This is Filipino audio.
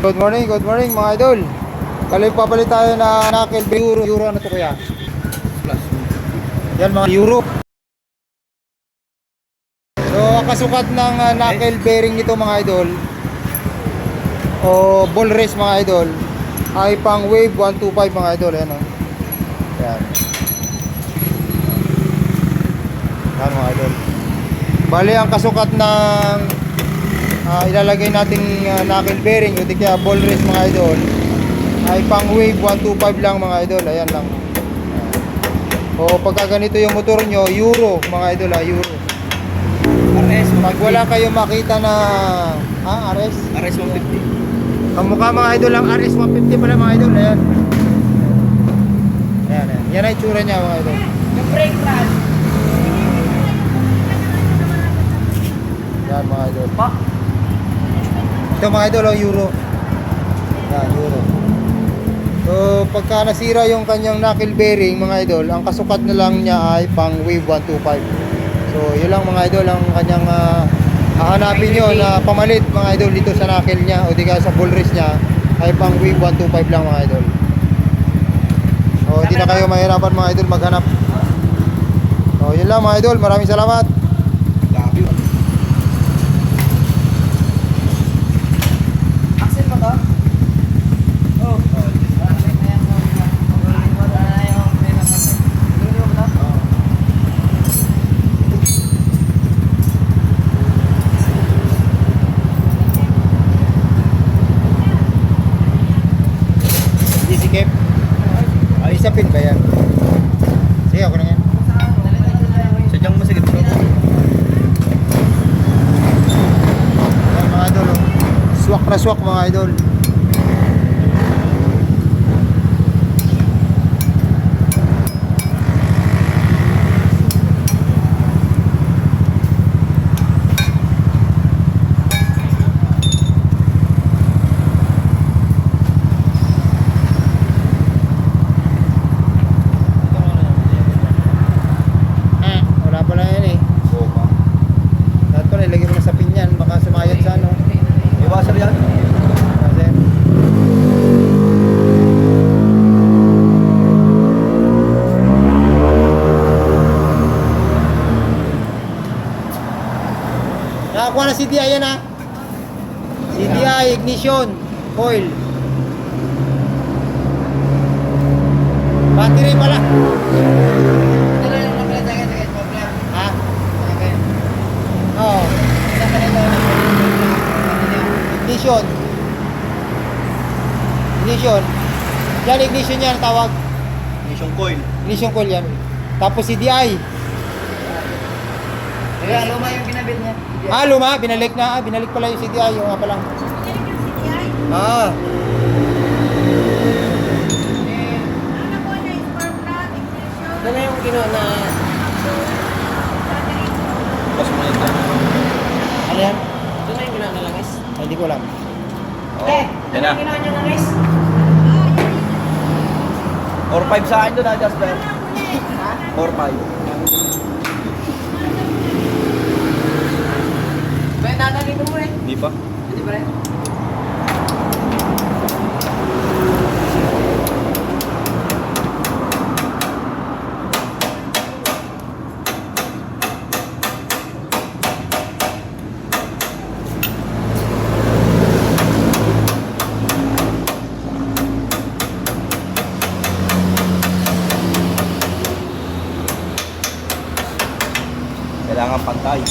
Good morning mga idol. Kali papalit tayo na knuckle bearing euro ano to kuya? Plus. Yan mga euro. So ang kasukat ng knuckle bearing nito mga idol o ball race mga idol ay pang wave 125 mga idol. Ayan o. Yan. Yan mga idol. Bali ang kasukat ng ilalagay nating knuckle bearing o di kaya ball race mga idol ay pang wave 125 lang mga idol. Ayan lang. O pagka ganito yung motor nyo, euro mga idol, euro. RS 150. Pag wala kayo makita na RS? RS 150. Ang mukha mga idol ang RS 150 pala mga idol. Ayan. Ayan, ayan. Yan ay tsura niya mga idol. Yung brake pad. Yan mga idol. Pa. Ito mga idol, euro. Yan, euro. So pagka nasira yung kanyang knuckle bearing mga idol, ang kasukat na lang niya ay pang wave 125. So yun lang mga idol ang kanyang hahanapin nyo na pamalit mga idol dito sa knuckle niya o di kaya sa ball race niya ay pang wave 125 lang mga idol. So hindi na kayo mahirapan mga idol maghanap. So yun lang mga idol, maraming salamat. Axel pa to? Oh. Sikip. Ay, isapin ba yan? Sige, ako na yan. Sadyang masigit ko. Ayan mga idol, oh. Swak na swak mga idol. Wala pala yan eh. Lahat pala ilagay mo na sa pinyan, baka sumayad sa ano. Iwasan yan. Kasi nakakuha na CDI yan ha. CDI, ignition, coil. Battery pala. Ha? Oo. Ignition. Ignition. Yan, ignition yan tawag. Mission coil. Ignition coil yan. Tapos CDI. Kaya luma yung kinabit niya. Luma. Binalik na. Binalik pala yung CDI. Yung nga pala. Ano yung ginawa na... Pas mo ito. Ano yan? Ito na yung ginawa na langis. Ay, hindi ko alam. Yan na. Ginawa niya langis. 4-5 sa akin doon na, Jasper. 4-5. Bayan natin mo eh. Hindi pa. Hindi pa rin. Kailangan pantay.